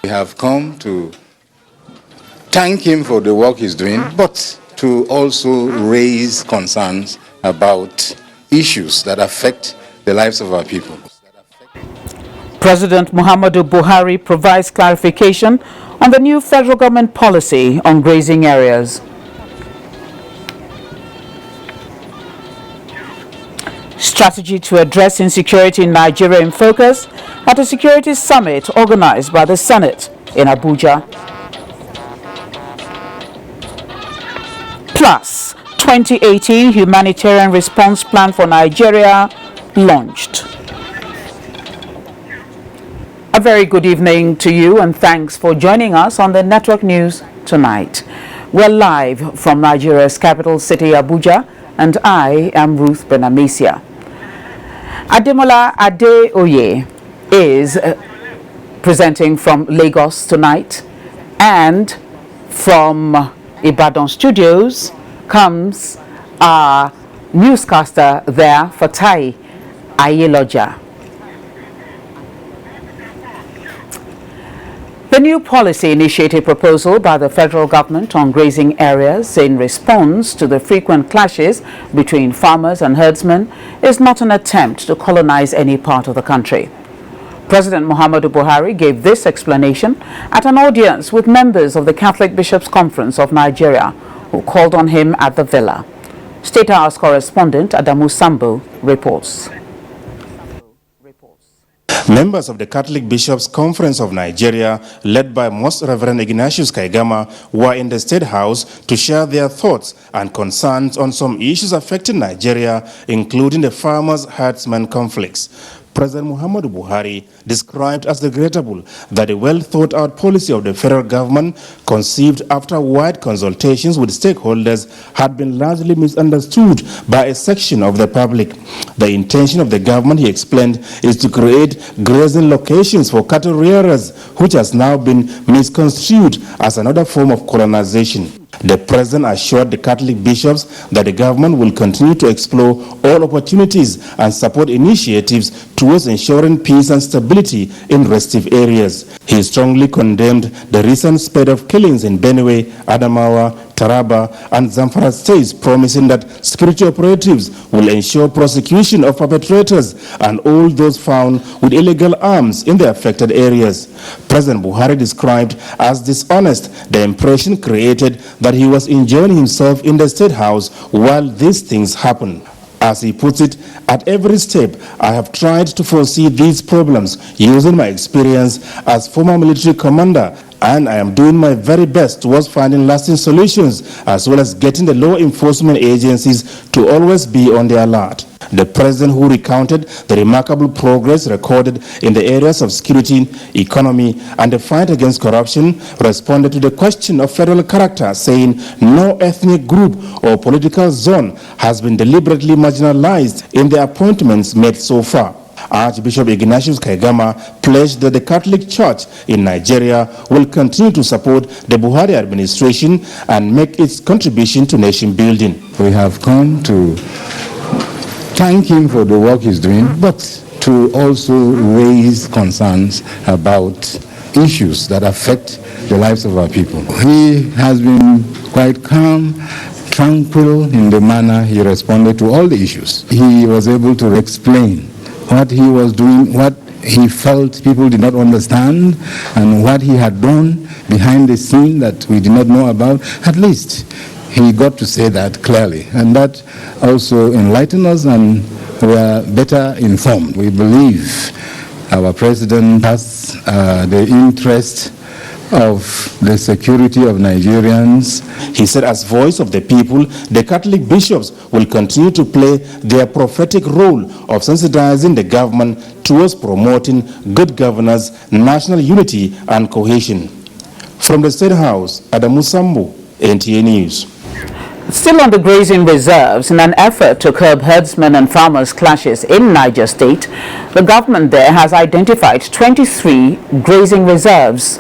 We have come to thank him for the work he's doing, but to also raise concerns about issues that affect the lives of our people. President Muhammadu Buhari provides clarification on the new federal government policy on grazing areas. Strategy to address insecurity in Nigeria in focus at a security summit organized by the Senate in Abuja. Plus, 2018 Humanitarian Response Plan for Nigeria launched. A very good evening to you and thanks for joining us on the Network News tonight. We're live from Nigeria's capital city, Abuja, and I am Ruth Benamisia. Ademola Adeoye is presenting from Lagos tonight, and from Ibadan Studios comes our newscaster there, Fatai Ayeloja. The new policy initiative proposal by the federal government on grazing areas in response to the frequent clashes between farmers and herdsmen is not an attempt to colonize any part of the country. President Muhammadu Buhari gave this explanation at an audience with members of the Catholic Bishops' Conference of Nigeria, who called on him at the Villa. State House correspondent Adamu Sambo reports. Members of the Catholic Bishops' Conference of Nigeria, led by Most Reverend Ignatius Kaigama, were in the State House to share their thoughts and concerns on some issues affecting Nigeria, including the farmers-herdsmen conflicts. President Muhammadu Buhari described as regrettable that the well-thought-out policy of the federal government, conceived after wide consultations with stakeholders, had been largely misunderstood by a section of the public. The intention of the government, he explained, is to create grazing locations for cattle rearers, which has now been misconstrued as another form of colonization. The president assured the Catholic bishops that the government will continue to explore all opportunities and support initiatives towards ensuring peace and stability in restive areas. He strongly condemned the recent spate of killings in Benue, Adamawa, Taraba, and Zamfara states, promising that security operatives will ensure prosecution of perpetrators and all those found with illegal arms in the affected areas. President Buhari described as dishonest the impression created that he was enjoying himself in the State House while these things happened. As he puts it, at every step, I have tried to foresee these problems using my experience as former military commander, and I am doing my very best towards finding lasting solutions as well as getting the law enforcement agencies to always be on their alert. The president, who recounted the remarkable progress recorded in the areas of security, economy, and the fight against corruption, responded to the question of federal character, saying no ethnic group or political zone has been deliberately marginalized in the appointments made so far. Archbishop Ignatius Kaigama pledged that the Catholic Church in Nigeria will continue to support the Buhari administration and make its contribution to nation building. We have come to thank him for the work he's doing, but to also raise concerns about issues that affect the lives of our people. He has been quite calm, tranquil in the manner he responded to all the issues. He was able to explain what he was doing, what he felt people did not understand, and what he had done behind the scene that we did not know about. At least he got to say that clearly, and that also enlightened us, and we are better informed. We believe our president has the interest of the security of Nigerians. He said, as voice of the people, the Catholic bishops will continue to play their prophetic role of sensitizing the government towards promoting good governance, national unity, and cohesion. From the State House, Adamu Sambo, NTA News. Still on the grazing reserves, in an effort to curb herdsmen and farmers' clashes in Niger State, the government there has identified 23 grazing reserves.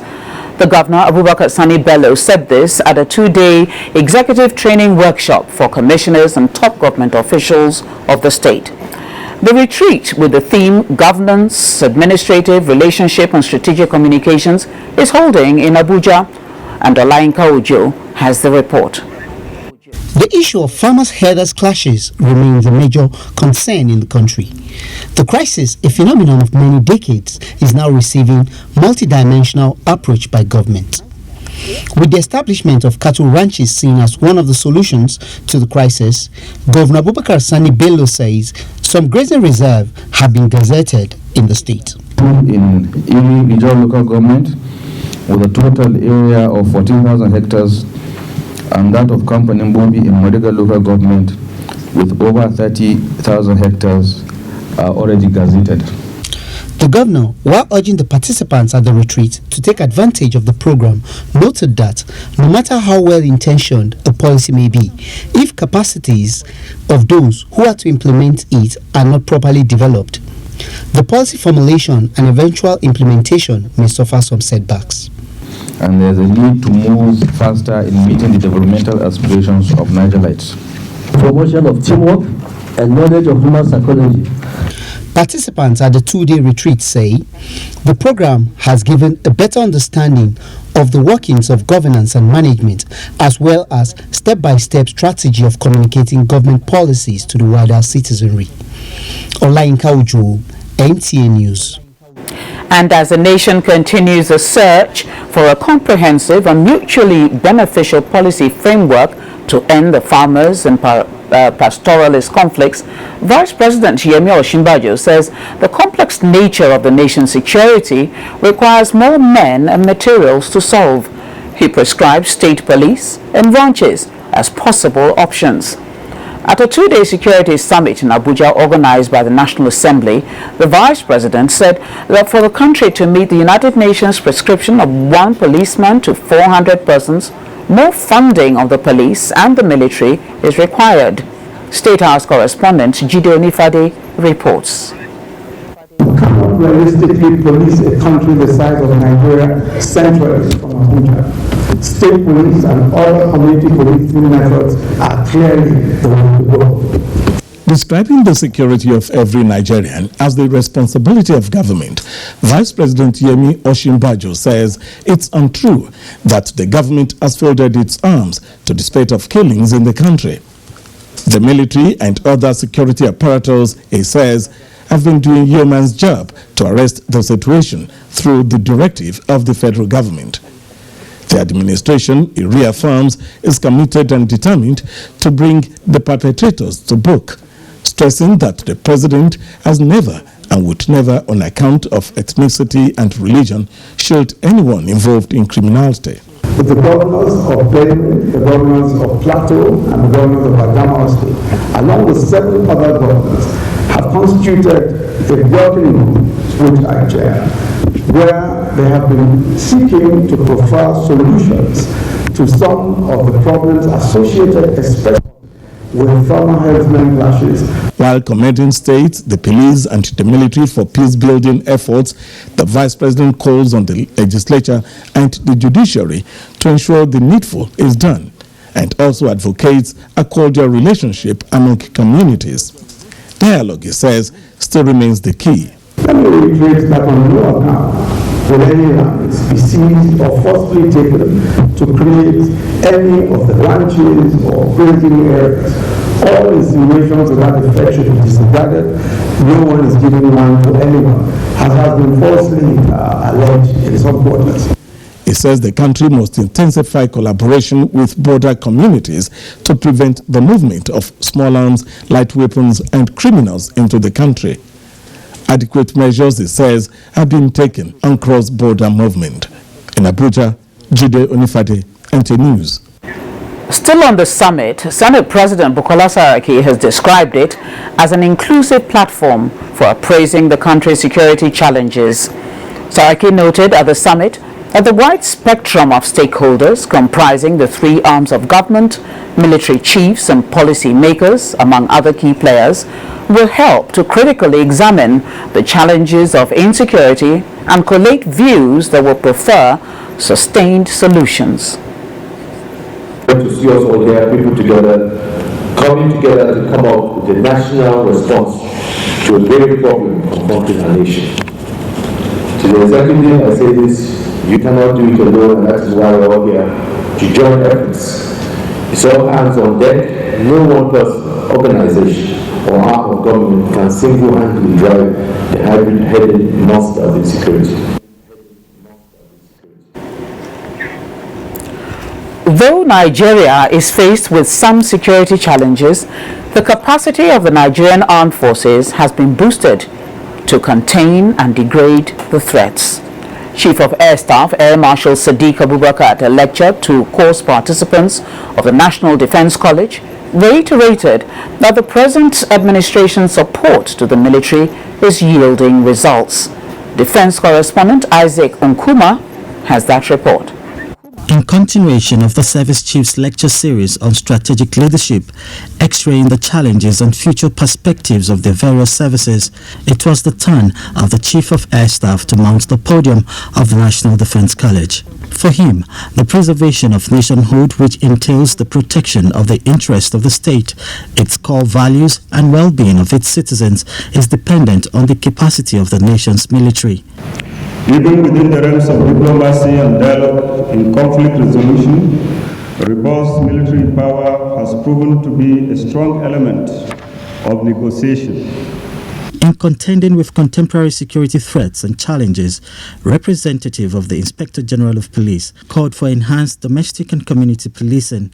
The Governor, Abubakar Sani Bello, said this at a two-day executive training workshop for commissioners and top government officials of the state. The retreat with the theme Governance, Administrative, Relationship and Strategic Communications is holding in Abuja, and Olayinka Ojo has the report. The issue of farmers-herders clashes remains a major concern in the country. The crisis, a phenomenon of many decades, is now receiving multidimensional approach by government. With the establishment of cattle ranches seen as one of the solutions to the crisis, Governor Abubakar Sani Bello says some grazing reserves have been gazetted in the state. In Iri Regional Local Government, with a total area of 14,000 hectares, and that of Kampanimbobi in Modiga Local Government, with over 30,000 hectares, are already gazetted. The governor, while urging the participants at the retreat to take advantage of the program, noted that no matter how well-intentioned a policy may be, if capacities of those who are to implement it are not properly developed, the policy formulation and eventual implementation may suffer some setbacks. And there's a need to move faster in meeting the developmental aspirations of Nigerites. Promotion of teamwork and knowledge of human psychology. Participants at the two-day retreat say the program has given a better understanding of the workings of governance and management, as well as step-by-step strategy of communicating government policies to the wider citizenry. Olayinka Ojo, NTA News. And as the nation continues a search for a comprehensive and mutually beneficial policy framework to end the farmers and pastoralist conflicts, Vice President Yemi Osinbajo says the complex nature of the nation's security requires more men and materials to solve. He prescribed state police and ranches as possible options. At a two-day security summit in Abuja organized by the National Assembly, the Vice President said that for the country to meet the United Nations prescription of 1 policeman to 400 persons, more funding of the police and the military is required. State House correspondent Jide Onifade reports. You cannot realistically police a country the size of Nigeria centrally from Abuja. State police and other community policing methods are clearly the way to go. Describing the security of every Nigerian as the responsibility of government, Vice President Yemi Osinbajo says it's untrue that the government has folded its arms to the spate of killings in the country. The military and other security apparatus, he says, have been doing yeoman's job to arrest the situation through the directive of the federal government. The administration, he reaffirms, is committed and determined to bring the perpetrators to book, stressing that the president has never and would never, on account of ethnicity and religion, shield anyone involved in criminality. The governors of Benue, the governors of Plateau, and the governors of Adamawa State, along with 7 other governors, have constituted a working group which I chair, where they have been seeking to provide solutions to some of the problems associated, especially with farmer herdsmen clashes. While commending states, the police and the military for peace-building efforts, the Vice President calls on the legislature and the judiciary to ensure the needful is done, and also advocates a cordial relationship among communities. Dialogue, he says, still remains the key. Let me reiterate that on no account will any lands be seized or forcibly taken to create any of the ranches or grazing areas. All insinuations of that effect should be disregarded. No one is giving land to anyone, as has been falsely alleged in some quarters. He says the country must intensify collaboration with border communities to prevent the movement of small arms, light weapons, and criminals into the country. Adequate measures, he says, have been taken on cross-border movement. In Abuja, Jide Onifade, NTA News. Still on the summit, Senate President Bukola Saraki has described it as an inclusive platform for appraising the country's security challenges. Saraki noted at the summit that the wide spectrum of stakeholders comprising the 3 arms of government, military chiefs and policy makers, among other key players, will help to critically examine the challenges of insecurity and collate views that will prefer sustained solutions. To see us all here, people together, coming together to come up with a national response to a grave problem confronting our nation. To the executive, I say this, you cannot do it alone, and that is why we're all here to join efforts. It's all hands on deck. No one person, organization, or arm of government can single-handedly drive the hybrid-headed monster of insecurity. Though Nigeria is faced with some security challenges, the capacity of the Nigerian armed forces has been boosted to contain and degrade the threats. Chief of Air Staff Air Marshal Sadiq Abubakar, at a lecture to course participants of the National Defense College, reiterated that the present administration's support to the military is yielding results. Defense correspondent Isaac Nkuma has that report. In continuation of the Service Chief's lecture series on strategic leadership, x-raying the challenges and future perspectives of the various services, it was the turn of the Chief of Air Staff to mount the podium of the National Defense College. For him, the preservation of nationhood, which entails the protection of the interest of the state, its core values and well-being of its citizens, is dependent on the capacity of the nation's military. Even within the realms of diplomacy and dialogue in conflict resolution, robust military power has proven to be a strong element of negotiation. In contending with contemporary security threats and challenges, representative of the Inspector General of Police called for enhanced domestic and community policing.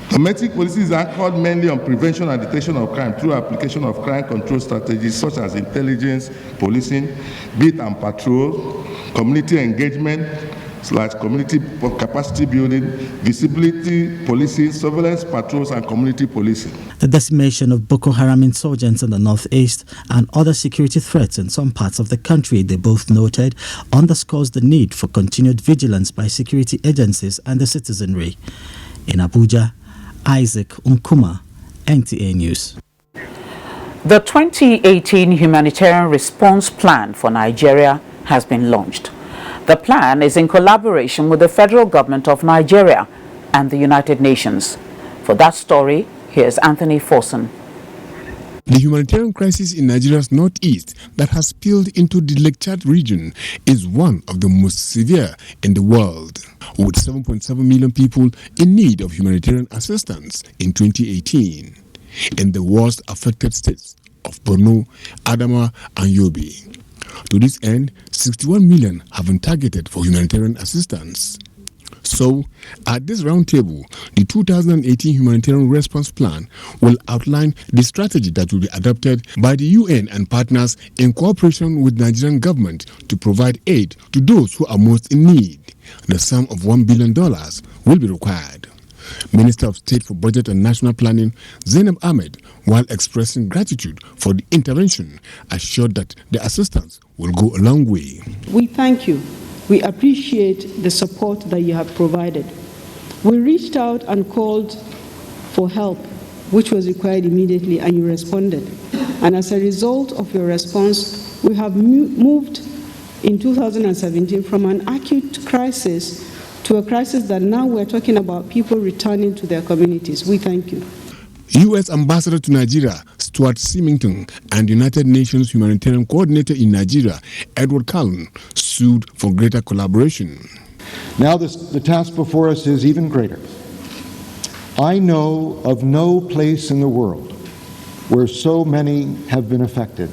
Domestic policing is anchored mainly on prevention and detection of crime through application of crime control strategies such as intelligence, policing, beat and patrol, community engagement, community capacity building, visibility policing, surveillance patrols, and community policing. The decimation of Boko Haram insurgents in the northeast and other security threats in some parts of the country, they both noted, underscores the need for continued vigilance by security agencies and the citizenry. In Abuja, Isaac Nkuma, NTA News. The 2018 Humanitarian Response Plan for Nigeria has been launched. The plan is in collaboration with the federal government of Nigeria and the United Nations. For that story, here's Anthony Forson. The humanitarian crisis in Nigeria's northeast that has spilled into the Lake Chad region is one of the most severe in the world, with 7.7 million people in need of humanitarian assistance in 2018 in the worst affected states of Borno, Adamawa, and Yobe. To this end, 61 million have been targeted for humanitarian assistance. So, at this roundtable, the 2018 Humanitarian Response Plan will outline the strategy that will be adopted by the UN and partners in cooperation with the Nigerian government to provide aid to those who are most in need. The sum of $1 billion will be required. Minister of State for Budget and National Planning, Zainab Ahmed, while expressing gratitude for the intervention, assured that the assistance will go a long way. We thank you. We appreciate the support that you have provided. We reached out and called for help, which was required immediately, and you responded. And as a result of your response, we have moved in 2017 from an acute crisis to a crisis that now we're talking about people returning to their communities. We thank you. U.S. Ambassador to Nigeria, Stuart Symington, and United Nations Humanitarian Coordinator in Nigeria, Edward Cullen, sued for greater collaboration. Now the task before us is even greater. I know of no place in the world where so many have been affected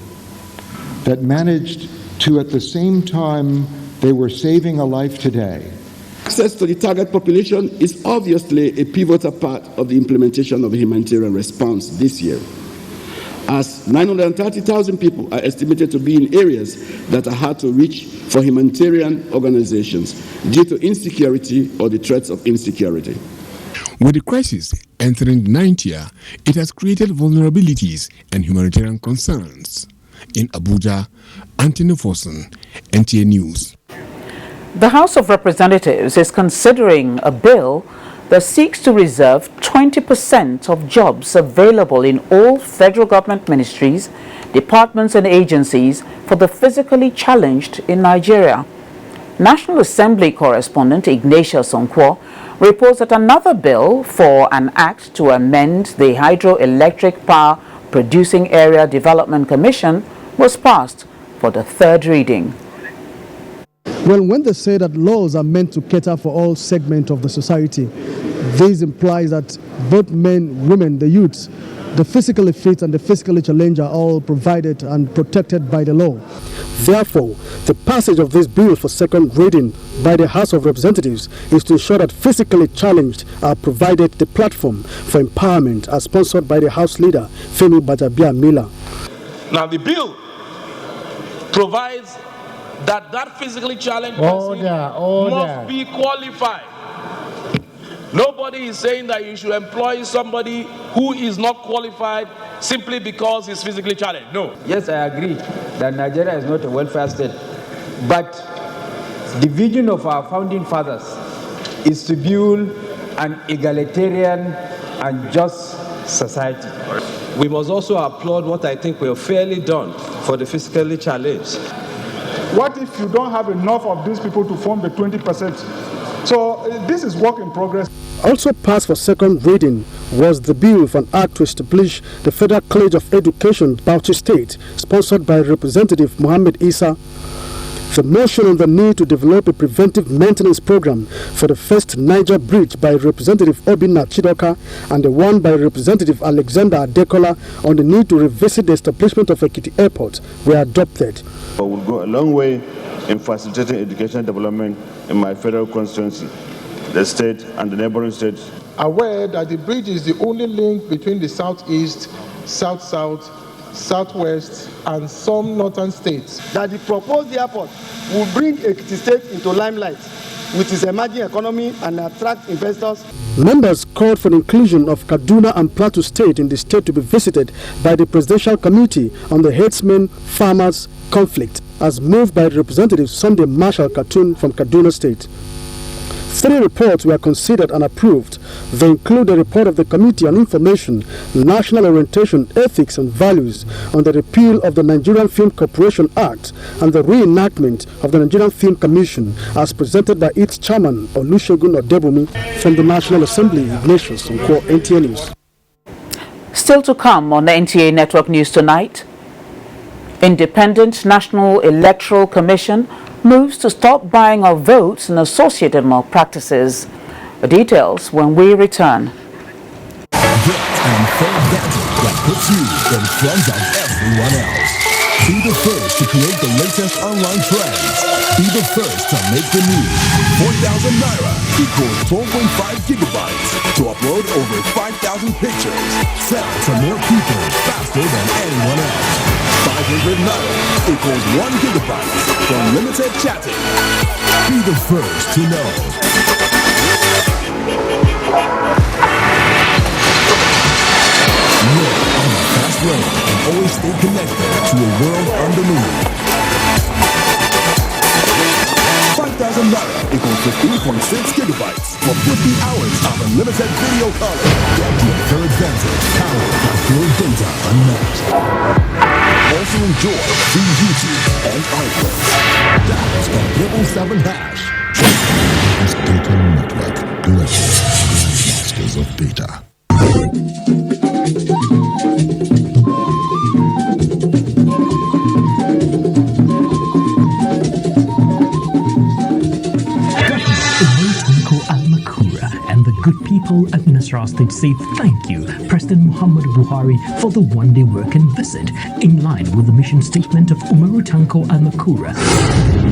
that managed to, at the same time they were saving a life today. Access to the target population is obviously a pivotal part of the implementation of the humanitarian response this year, as 930,000 people are estimated to be in areas that are hard to reach for humanitarian organizations due to insecurity or the threats of insecurity. With the crisis entering the 9th year, it has created vulnerabilities and humanitarian concerns. In Abuja, Anthony Forson, NTA News. The House of Representatives is considering a bill that seeks to reserve 20% of jobs available in all federal government ministries, departments and agencies for the physically challenged in Nigeria. National Assembly correspondent Ignatius Onkwo reports that another bill for an act to amend the Hydroelectric Power Producing Area Development Commission was passed for the third reading. Well, when they say that laws are meant to cater for all segments of the society, this implies that both men, women, the youths, the physically fit and the physically challenged are all provided and protected by the law. Therefore, the passage of this bill for second reading by the House of Representatives is to ensure that physically challenged are provided the platform for empowerment as sponsored by the House Leader, Femi Gbajabiamila. Now, the bill provides that physically challenged person must be qualified. Nobody is saying that you should employ somebody who is not qualified simply because he's physically challenged. No. Yes, I agree that Nigeria is not a welfare state, but the vision of our founding fathers is to build an egalitarian and just society. We must also applaud what I think were fairly done for the physically challenged. What if you don't have enough of these people to form the 20%? So this is work in progress. Also passed for second reading was the bill for an act to establish the Federal College of Education, Bauchi State, sponsored by Representative Mohammed Isa. The motion on the need to develop a preventive maintenance program for the first Niger bridge by Representative Obinna Chidoka and the one by Representative Alexander Adekola on the need to revisit the establishment of Ekiti Airport were adopted. I will go a long way in facilitating educational development in my federal constituency, the state and the neighboring states. Aware that the bridge is the only link between the southeast, south-south, southwest, and some northern states. That the proposed airport will bring Ekiti State into limelight with its emerging economy and attract investors. Members called for the inclusion of Kaduna and Plateau State in the state to be visited by the Presidential Committee on the Herdsmen-Farmers conflict, as moved by Representative Sunday Marshall Katun from Kaduna State. 3 reports were considered and approved. They include the report of the Committee on Information, National Orientation, Ethics and Values on the repeal of the Nigerian Film Corporation Act and the reenactment of the Nigerian Film Commission as presented by its chairman, Olusegun Odebumi, from the National Assembly, Ignatius Nkwo, NTA News. Still to come on the NTA Network News tonight, Independent National Electoral Commission moves to stop buying of votes and associated malpractices. The details when we return. Get an unfair gadget that puts you in front of everyone else. Be the first to create the latest online trends. Be the first to make the news. 4,000 Naira equals 12.5 gigabytes to upload over 5,000 pictures. Sell to more people faster than anyone else. 500 Naira equals 1 gigabyte for unlimited chatting. Be the first to know. Live on a fast lane and always stay connected to a world on the move. 5,000 Naira equals 15.6 gigabytes for 50 hours of unlimited video calling. Get your third advantage powered by pure data unmatched. Also enjoy through YouTube and iPhone. Dial *7# Trans Data Network. Global Masters of Data. Good people of Nasarawa State say thank you, President Muhammadu Buhari, for the one-day work and visit, in line with the mission statement of Umaru Tanko Al-Makura.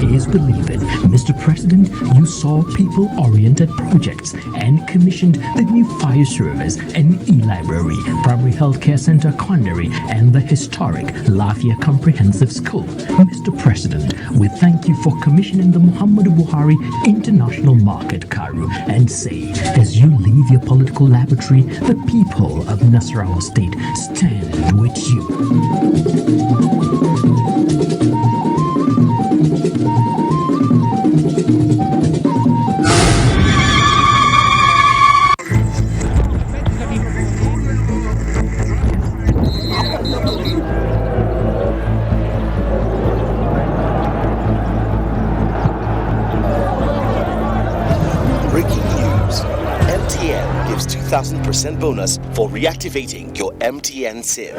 He is believing, Mr. President, you saw people-oriented projects and commissioned the new fire service and e-library, primary healthcare center Kondari, and the historic Lafia Comprehensive School. Mr. President, we thank you for commissioning the Muhammadu Buhari International Market, Karu, and say, as you leave your political laboratory, the people of Nasarawa State stand with you. Breaking news. MTN gives 2,000% bonus for reactivating your MTN SIM.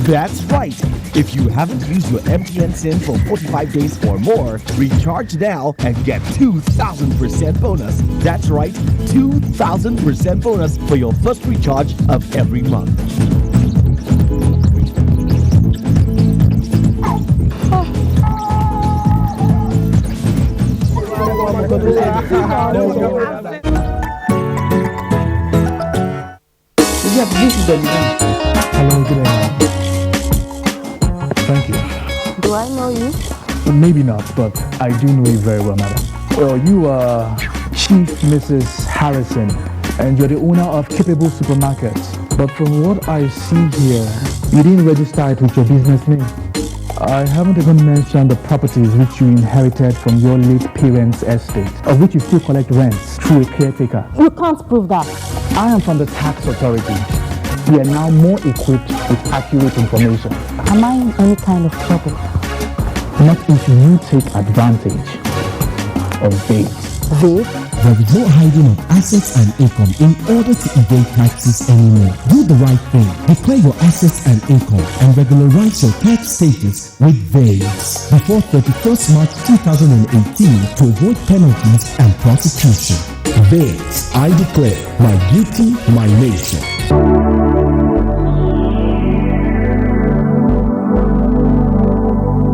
That's right. If you haven't used your MTN SIM for 45 days or more, recharge now and get 2,000% bonus. That's right, 2,000% bonus for your first recharge of every month. Hello, good evening. Thank you. Do I know you? Well, maybe not, but I do know you very well, madam. Well, you are Chief Mrs. Harrison, and you're the owner of Capable Supermarkets. But from what I see here, you didn't register it with your business name. I haven't even mentioned the properties which you inherited from your late parents' estate, of which you still collect rents through a caretaker. You can't prove that. I am from the tax authority. We are now more equipped with accurate information. Am I in any kind of trouble? Not if you take advantage of this. This? There is no hiding of assets and income in order to evade taxes anymore. Do the right thing. Declare your assets and income and regularize your tax status with VADES before 31st March 2018 to avoid penalties and prosecution. VADES, I declare my duty, my nation.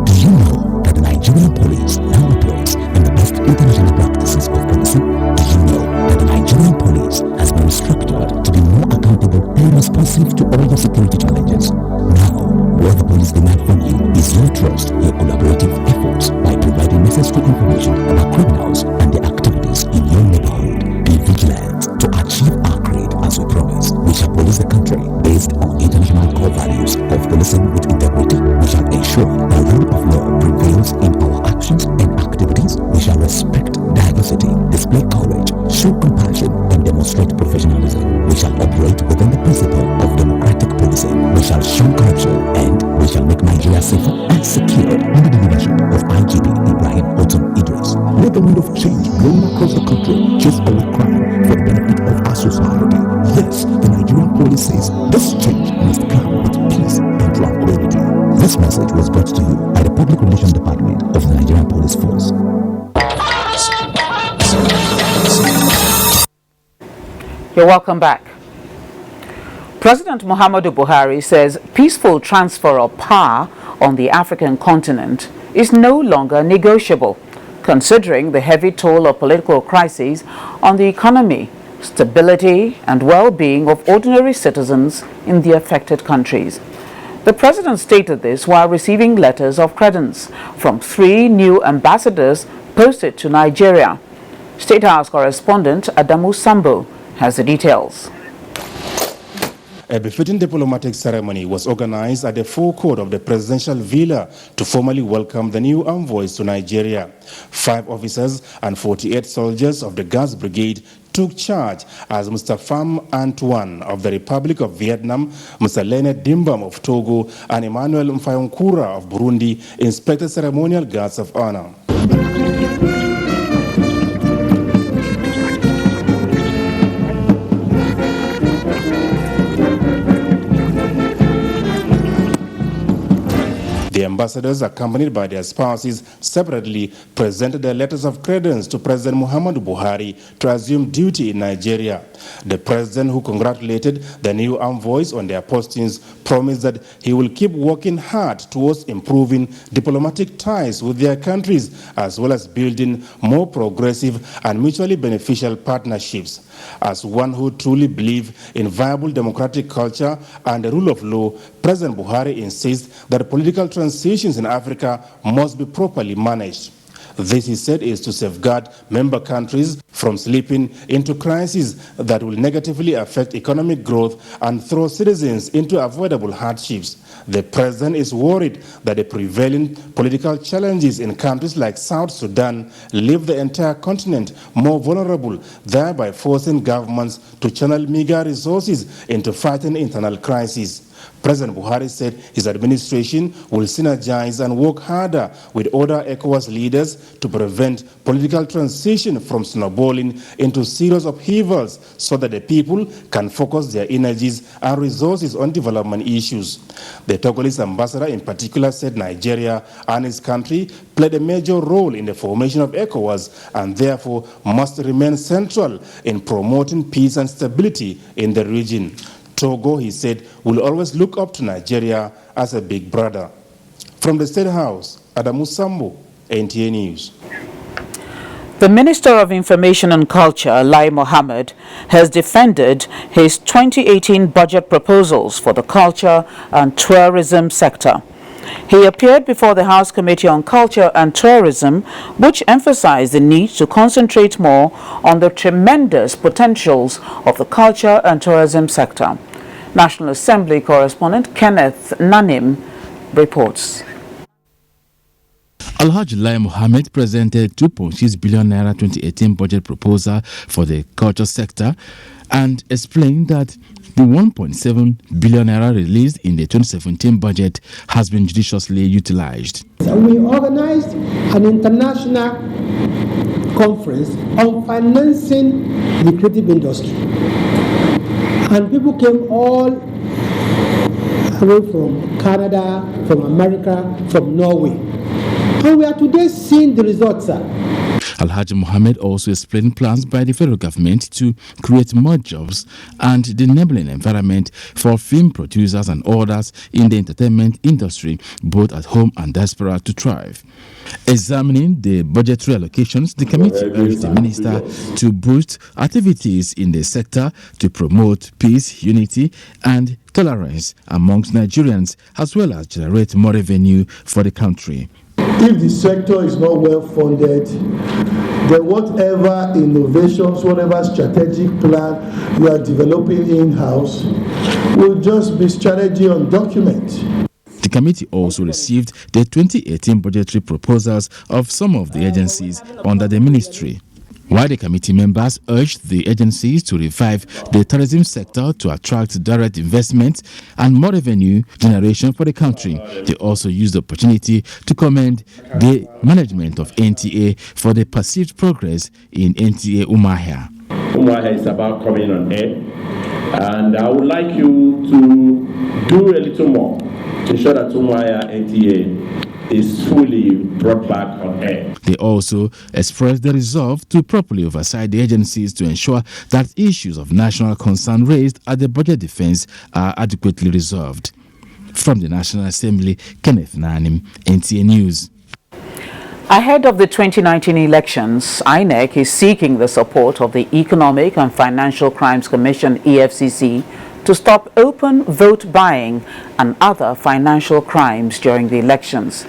Do you know that the Nigerian police now operates in the best international practices of policing? Do you know that the Nigerian police has been restructured to be more accountable and responsive to all the security challenges? Now, what the police demand from you is your trust, your collaborative efforts by providing necessary information about criminals and their activities in your neighborhood. Be vigilant to achieve our creed as we promise. We shall police the country based on international core values of policing with integrity. We shall ensure the rule of law prevails in our actions and activities. We shall respect diversity, display courage, show compassion, and demonstrate professionalism. We shall operate within the principle of democratic policing. We shall shun corruption, and we shall make Nigeria safer and secure under the leadership of IGP Ibrahim Otum Idris. Let the wind of change blow across the country, chase away crime for the benefit of our society. Yes, the Nigerian police says this change must come with peace and tranquility. This message was brought to you by the Public Relations Department of the Nigerian Police Force. You're welcome back. President Muhammadu Buhari says peaceful transfer of power on the African continent is no longer negotiable, considering the heavy toll of political crises on the economy, stability and well-being of ordinary citizens in the affected countries. The president stated this while receiving letters of credence from 3 new ambassadors posted to Nigeria. State House correspondent Adamu Sambo has the details. A befitting diplomatic ceremony was organized at the forecourt of the presidential villa to formally welcome the new envoys to Nigeria. 5 officers and 48 soldiers of the Guards Brigade took charge as Mr. Pham Antoine of the Republic of Vietnam, Mr. Leonard Dimbam of Togo, and Emmanuel Mfayonkura of Burundi inspected ceremonial guards of honor. The ambassadors, accompanied by their spouses, separately presented their letters of credence to President Muhammadu Buhari to assume duty in Nigeria. The president, who congratulated the new envoys on their postings, promised that he will keep working hard towards improving diplomatic ties with their countries, as well as building more progressive and mutually beneficial partnerships. As one who truly believes in viable democratic culture and the rule of law, President Buhari insists that political transitions in Africa must be properly managed. This, he said, is to safeguard member countries from slipping into crises that will negatively affect economic growth and throw citizens into avoidable hardships. The president is worried that the prevailing political challenges in countries like South Sudan leave the entire continent more vulnerable, thereby forcing governments to channel meager resources into fighting internal crises. President Buhari said his administration will synergize and work harder with other ECOWAS leaders to prevent political transition from snowballing into serious upheavals so that the people can focus their energies and resources on development issues. The Togolese ambassador in particular said Nigeria and his country played a major role in the formation of ECOWAS and therefore must remain central in promoting peace and stability in the region. Togo, he said, will always look up to Nigeria as a big brother. From the State House, Adamu Sambo, NTA News. The Minister of Information and Culture, Lai Mohammed, has defended his 2018 budget proposals for the culture and tourism sector. He appeared before the House Committee on Culture and Tourism, which emphasized the need to concentrate more on the tremendous potentials of the culture and tourism sector. National Assembly correspondent Kenneth Nanim reports. Alhaji Lai Mohammed presented 2.6 billion naira 2018 budget proposal for the culture sector and explained that the 1.7 billion naira released in the 2017 budget has been judiciously utilized. We organized an international conference on financing the creative industry. And people came all away from Canada, from America, from Norway. And we are today seeing the results, sir. Alhaji Mohammed also explained plans by the federal government to create more jobs and the enabling environment for film producers and others in the entertainment industry, both at home and diaspora, to thrive. Examining the budgetary allocations, the committee urged the minister to boost activities in the sector to promote peace, unity, and tolerance amongst Nigerians, as well as generate more revenue for the country. If the sector is not well funded, then whatever innovations, whatever strategic plan you are developing in-house will just be strategy on document. The committee also received the 2018 budgetary proposals of some of the agencies under the ministry. While the committee members urged the agencies to revive the tourism sector to attract direct investment and more revenue generation for the country, they also used the opportunity to commend the management of NTA for the perceived progress in NTA Umuahia. Umuahia is about coming on air, and I would like you to do a little more to ensure that Umuahia NTA is fully brought back on air. They also expressed the resolve to properly oversight the agencies to ensure that issues of national concern raised at the budget defense are adequately resolved. From the National Assembly, Kenneth Nanim, NTA News. Ahead of the 2019 elections, INEC is seeking the support of the Economic and Financial Crimes Commission, EFCC, to stop open vote buying and other financial crimes during the elections.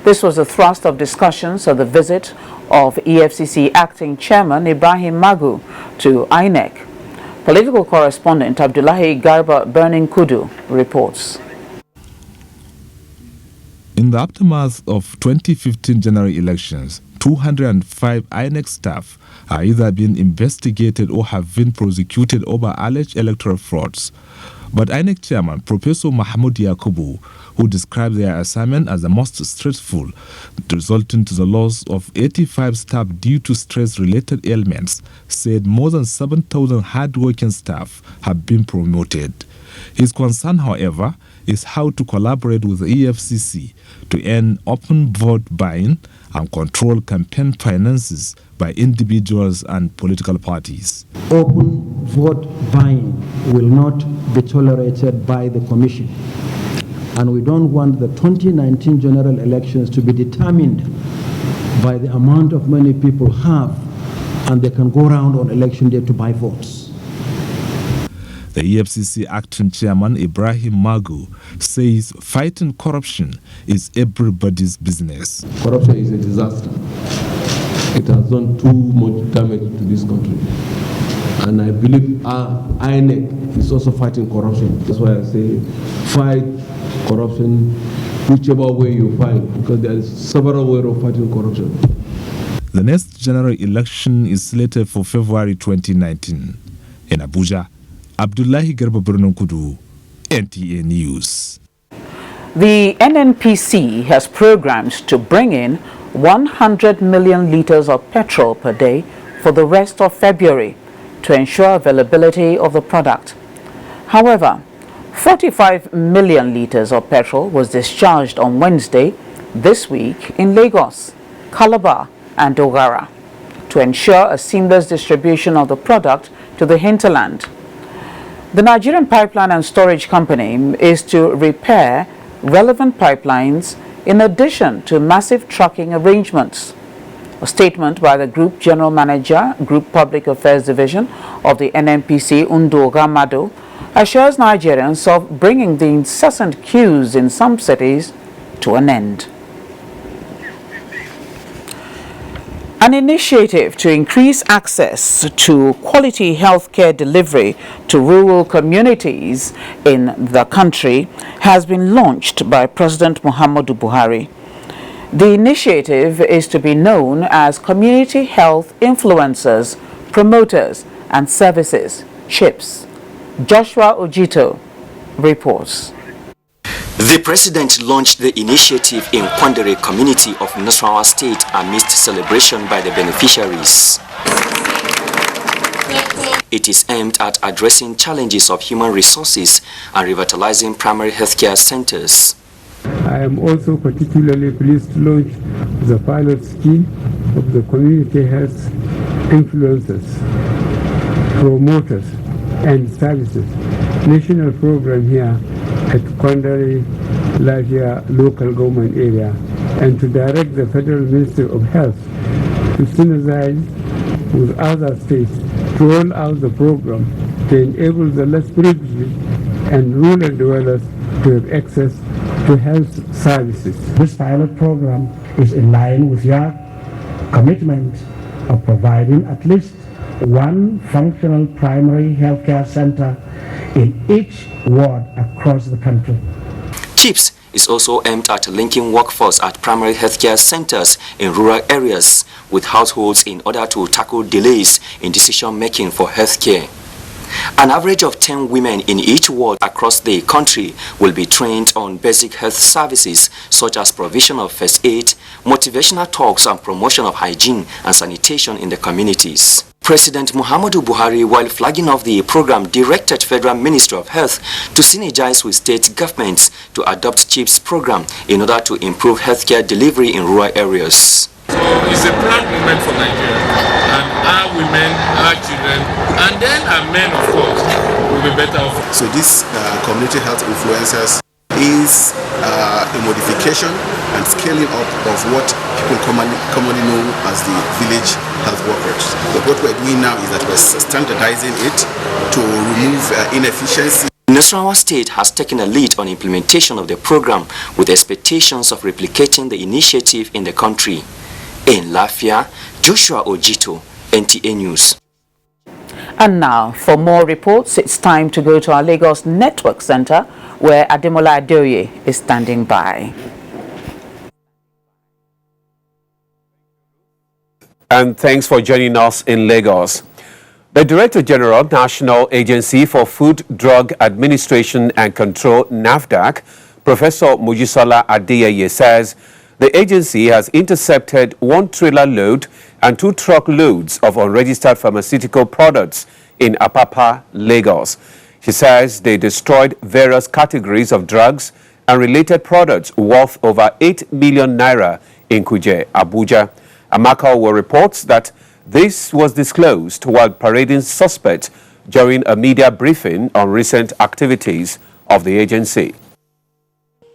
This was the thrust of discussions at the visit of EFCC Acting Chairman Ibrahim Magu to INEC. Political correspondent Abdullahi Garba Burning Kudu reports. In the aftermath of 2015 general elections, 205 INEC staff are either being investigated or have been prosecuted over alleged electoral frauds. But INEC chairman, Professor Mahmoud Yakubu, who described their assignment as the most stressful, resulting to the loss of 85 staff due to stress-related ailments, said more than 7,000 hard-working staff have been promoted. His concern, however, is how to collaborate with the EFCC to end open vote buying and control campaign finances by individuals and political parties. Open vote buying will not be tolerated by the Commission. And we don't want the 2019 general elections to be determined by the amount of money people have and they can go around on election day to buy votes. The EFCC acting chairman Ibrahim Magu says fighting corruption is everybody's business. Corruption is a disaster. It has done too much damage to this country. And I believe INEC is also fighting corruption. That's why I say fight corruption whichever way you fight, because there is several ways of fighting corruption. The next general election is slated for February 2019. In Abuja, Abdullahi Garba Kudu, NTA News. The NNPC has programs to bring in 100 million litres of petrol per day for the rest of February to ensure availability of the product. However, 45 million litres of petrol was discharged on Wednesday this week in Lagos, Calabar and Dogara to ensure a seamless distribution of the product to the hinterland. The Nigerian Pipeline and Storage Company is to repair relevant pipelines in addition to massive trucking arrangements. A statement by the Group General Manager, Group Public Affairs Division of the NNPC, Undoga Mado, assures Nigerians of bringing the incessant queues in some cities to an end. An initiative to increase access to quality healthcare delivery to rural communities in the country has been launched by President Muhammadu Buhari. The initiative is to be known as Community Health Influencers, Promoters and Services, CHIPS. Joshua Ojito reports. The president launched the initiative in Kwandere community of Nasarawa State amidst celebration by the beneficiaries. It is aimed at addressing challenges of human resources and revitalizing primary healthcare centers. I am also particularly pleased to launch the pilot scheme of the community health influencers, promoters and services national program here at Kwandere Lafia local government area, and to direct the Federal Ministry of Health to synergize with other states to roll out the program to enable the less privileged and rural dwellers to have access to health services. This pilot program is in line with your commitment of providing at least one functional primary healthcare center in each ward across the country. CHIPS is also aimed at linking workforce at primary healthcare centers in rural areas with households in order to tackle delays in decision-making for healthcare. An average of 10 women in each ward across the country will be trained on basic health services such as provision of first aid, motivational talks and promotion of hygiene and sanitation in the communities. President Muhammadu Buhari, while flagging off the program, directed Federal Ministry of Health to synergize with state governments to adopt CHIPS program in order to improve healthcare delivery in rural areas. So it's a proud moment for Nigeria, and our women, our children, and then our men, of course, will be better off. So this community health influencers is a modification and scaling up of what people commonly know as the village health workers. But what we're doing now is that we're standardizing it to remove inefficiency. Nasarawa State has taken a lead on implementation of the program with expectations of replicating the initiative in the country. In Lafia, Joshua Ojito, NTA News. And now, for more reports, it's time to go to our Lagos Network Center, where Ademola Adeoye is standing by. And thanks for joining us in Lagos. The Director General, National Agency for Food, Drug Administration and Control, NAFDAC, Professor Mojisola Adeyeye, says the agency has intercepted 1 trailer load and 2 truck loads of unregistered pharmaceutical products in Apapa, Lagos. She says they destroyed various categories of drugs and related products worth over 8 million naira in Kuje, Abuja. Amaka Owo reports that this was disclosed while parading suspects during a media briefing on recent activities of the agency.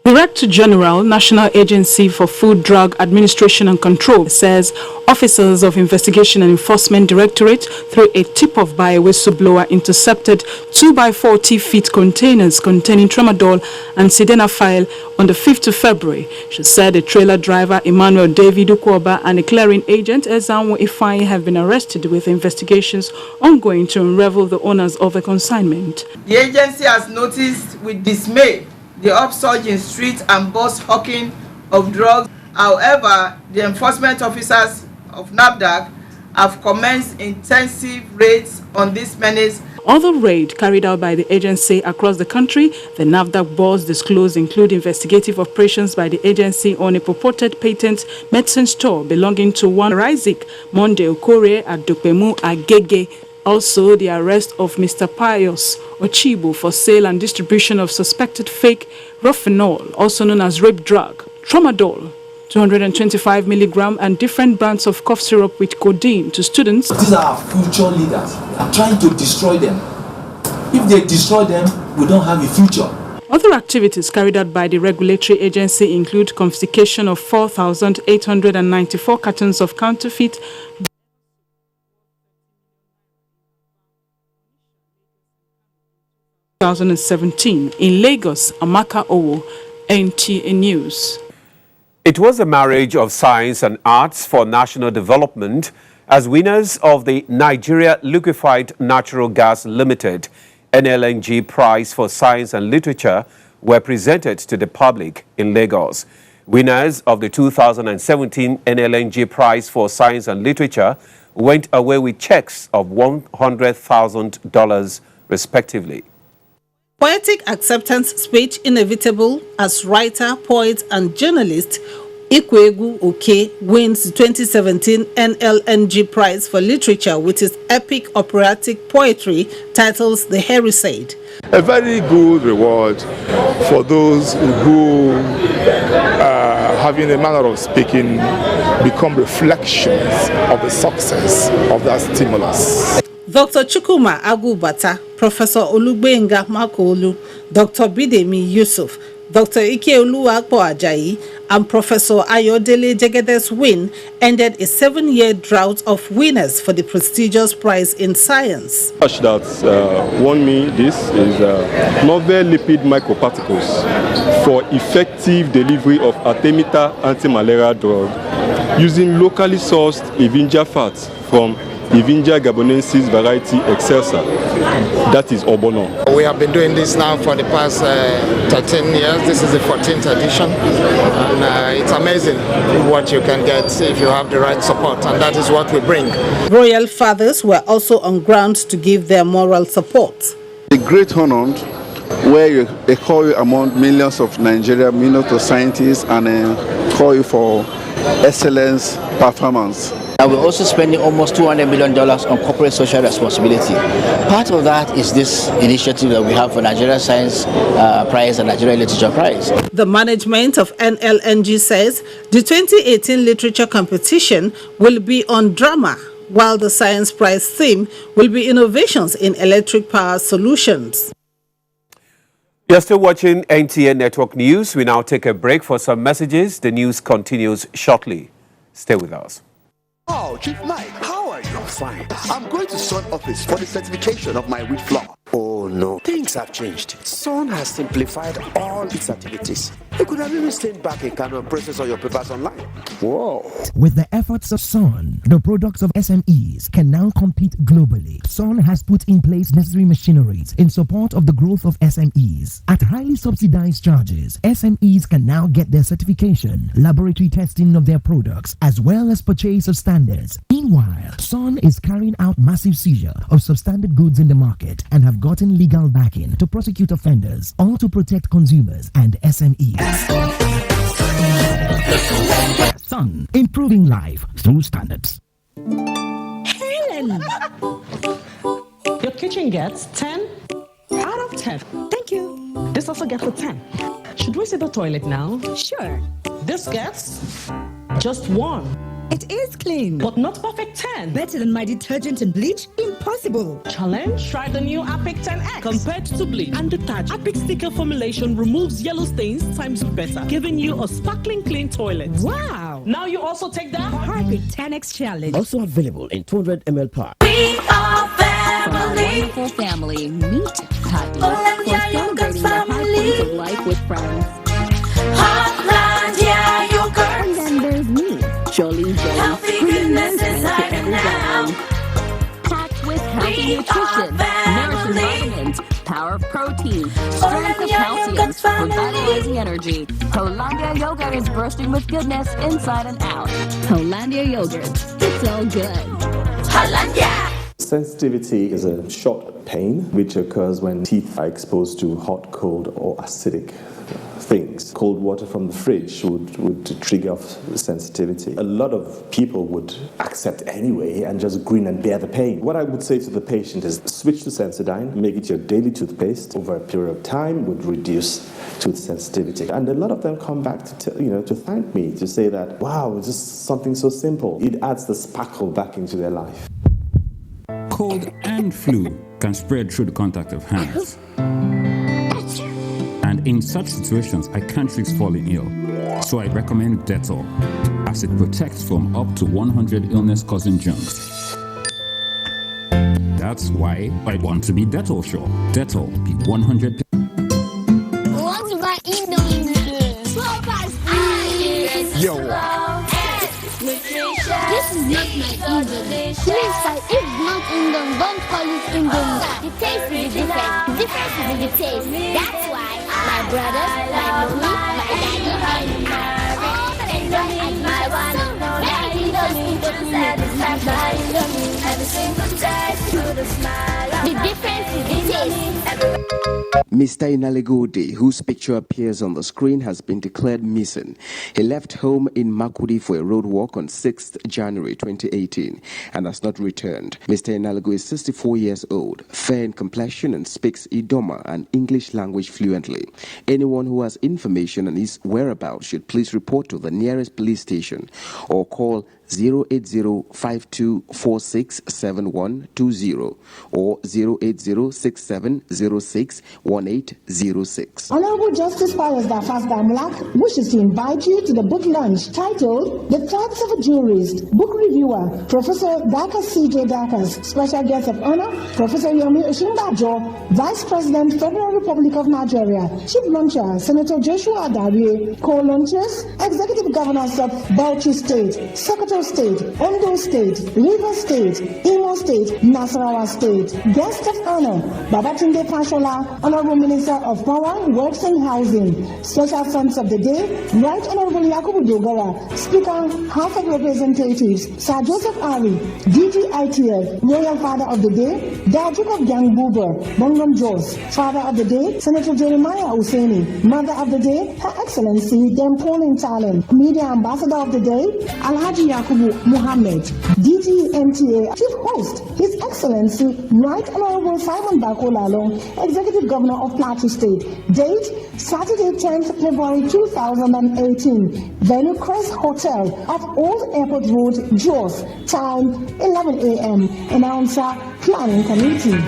Director General, National Agency for Food, Drug Administration and Control, says officers of Investigation and Enforcement Directorate, through a tip-off by a whistleblower, intercepted 2x40 feet containers containing tramadol and sildenafil on the 5th of February. She said a trailer driver, Emmanuel David Ukwoba, and a clearing agent, Ezanwo Ifeanyi, have been arrested with investigations ongoing to unravel the owners of the consignment. The agency has noticed with dismay the upsurge in street and bus hawking of drugs. However, the enforcement officers of NAFDAC have commenced intensive raids on this menace. Other raids carried out by the agency across the country, the NAFDAC boards disclosed, include investigative operations by the agency on a purported patent medicine store belonging to one Isaac Monde Okore at Dopemu Agege. Also, the arrest of Mr. Pius Ochibo for sale and distribution of suspected fake Rofinol, also known as rape drug, tramadol, 225 milligram, and different brands of cough syrup with codeine to students. These are our future leaders. I'm trying to destroy them. If they destroy them, we don't have a future. Other activities carried out by the regulatory agency include confiscation of 4,894 cartons of counterfeit 2017. In Lagos, Amaka Owo, NTA News. It was a marriage of science and arts for national development as winners of the Nigeria Liquefied Natural Gas Limited NLNG Prize for Science and Literature were presented to the public in Lagos. Winners of the 2017 NLNG Prize for Science and Literature went away with checks of $100,000 respectively. Poetic acceptance speech inevitable as writer, poet, and journalist, Ikwegu Oke wins the 2017 NLNG Prize for Literature with his epic operatic poetry titled The Herisade. A very good reward for those who, having a manner of speaking, become reflections of the success of that stimulus. Dr. Chukuma Agubata, Professor Olugbenga Makolu, Dr. Bidemi Yusuf, Dr. Ikeolu Akpo Ajayi, and Professor Ayodele Jegede's win ended a 7-year drought of winners for the prestigious prize in science. That won me this is novel lipid microparticles for effective delivery of Artemether anti-malaria drug using locally sourced Evinja fats from Evinja gabonensis variety excelsa, that is Obono. We have been doing this now for the past 13 years. This is the 14th edition, and it's amazing what you can get if you have the right support, and that is what we bring. Royal fathers were also on ground to give their moral support. A great honor where they call you among millions of Nigerian, millions of scientists, and call you for excellence performance. And we're also spending almost $200 million on corporate social responsibility. Part of that is this initiative that we have for Nigeria Science Prize and Nigeria Literature Prize. The management of NLNG says the 2018 literature competition will be on drama, while the Science Prize theme will be innovations in electric power solutions. You're still watching NTA Network News. We now take a break for some messages. The news continues shortly. Stay with us. Oh, Chief Mike, how are you? Fine. I'm going to Sun office for the certification of my wheat flour. Oh no, things have changed. Sun has simplified all its activities. You could have even stayed back in Kano and process all your papers online. Whoa. With the efforts of Sun, the products of SMEs can now compete globally. Sun has put in place necessary machineries in support of the growth of SMEs. At highly subsidized charges, SMEs can now get their certification, laboratory testing of their products, as well as purchase of standards. Meanwhile, Sun is carrying out massive seizure of substandard goods in the market and have gotten legal backing to prosecute offenders, all to protect consumers and SMEs. Sun, improving life through standards. Helen! Your kitchen gets 10 out of 10. Thank you. This also gets a 10. Should we see the toilet now? Sure. This gets just 1. It is clean. But not Perfect 10. Better than my detergent and bleach? Impossible. Challenge? Try the new Apic 10X. Compared to bleach and detergent, Apic sticker formulation removes yellow stains times better, giving you a sparkling clean toilet. Wow. Now you also take that Apic 10X challenge. Also available in 200 ml pack. We are family. Wonderful family. Meet Happy for celebrating the high points of life with friends. Hollandia yogurt. And then there's me, Jolene Jones. Healthy goodness inside and out. Packed with healthy nutrition, nourishing vitamins, power of protein, strength of calcium, revitalizing energy. Hollandia yogurt is bursting with goodness inside and out. Hollandia yogurt. It's all good. Hollandia. Sensitivity is a short pain which occurs when teeth are exposed to hot, cold, or acidic things. Cold water from the fridge would trigger off sensitivity. A lot of people would accept anyway and just grin and bear the pain. What I would say to the patient is switch to Sensodyne, make it your daily toothpaste. Over a period of time would reduce tooth sensitivity. And a lot of them come back to thank me, to say that, wow, it's just something so simple. It adds the sparkle back into their life. Cold and flu can spread through the contact of hands. And in such situations, I can't risk falling ill. So I recommend Dettol, as it protects from up to 100 illness-causing germs. That's why I want to be Dettol sure. Dettol, be 100%. Want to buy Indomie noodles? Yo. This is not my Indomie. Please, if not Indomie, don't call it Indomie. The taste is different. The difference is in the taste. That's why my brothers, my mommy, my daddy, and my enjoy and my one. The difference is the taste. Mr. Inalegode, whose picture appears on the screen, has been declared missing. He left home in Makurdi for a road walk on 6th January 2018 and has not returned. Mr. Inalegode is 64 years old, fair in complexion, and speaks Idoma and English language fluently. Anyone who has information on his whereabouts should please report to the nearest police station or call 08052467120 or 08067061806. Honorable Justice Pius Dafas Damlak wishes to invite you to the book launch titled The Thoughts of a Jurist. Book reviewer Professor Dakas C.J. Dakas. Special guest of honor Professor Yomi Oshimbajo, Vice President, Federal Republic of Nigeria. Chief launcher Senator Joshua Adarie. Co-launchers Executive Governors of Bauchi State, Sokoto State, Ondo State, Rivers State, Imo State, Nasarawa State. Guest of honor Babatunde Fashola, Honorable Minister of Power, Works and Housing. Special friends of the day, Right Honorable Yakubu Dogara, Speaker, House of Representatives, Sir Joseph Ari, DG ITF, Royal Father of the Day, Dajuk of Gangbuber, Bongom Jos, Father of the Day, Senator Jeremiah Useni, Mother of the Day, Her Excellency, Dem Pauline Talent, Media Ambassador of the Day, Alhaji Yakubu Muhammad, DG MTA, Chief Host, His Excellency, Right Honorable Simon Bakolalong, Executive Governor of Plateau State. Date, Saturday, 10th February 2018. Venue Crest Hotel off Old Airport Road, Jos. Time, 11 a.m. Announcer, Planning Committee.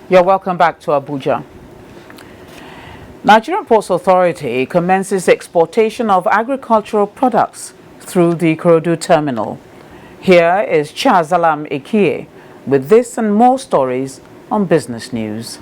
You're welcome back to Abuja. Nigerian Ports Authority commences exportation of agricultural products through the Ikorodu terminal. Here is Chazalam Ikie with this and more stories on Business News.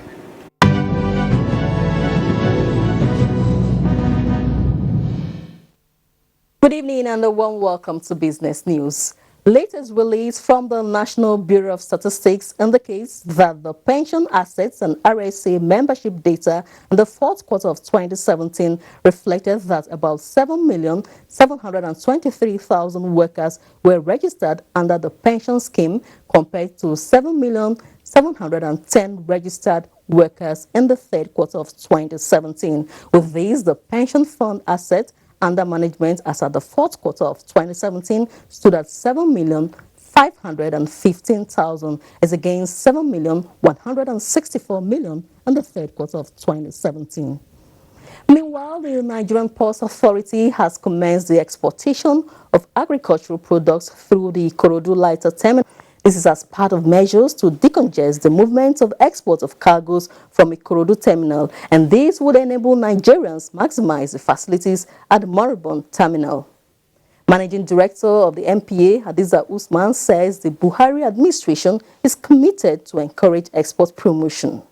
Good evening and a warm welcome to Business News. Latest release from the National Bureau of Statistics indicates that the pension assets and RSA membership data in the fourth quarter of 2017 reflected that about 7,723,000 workers were registered under the pension scheme compared to 7,710,000 registered workers in the third quarter of 2017. With these, the pension fund asset under management as at the fourth quarter of 2017 stood at 7,515,000 as against 7,164,000 in the third quarter of 2017. Meanwhile, the Nigerian Ports Authority has commenced the exportation of agricultural products through the Ikorodu Lighter Terminal. This is as part of measures to decongest the movement of export of cargoes from Ikorodu Terminal, and this would enable Nigerians maximize the facilities at the Moribund Terminal. Managing Director of the MPA, Hadiza Usman, says the Buhari administration is committed to encourage export promotion.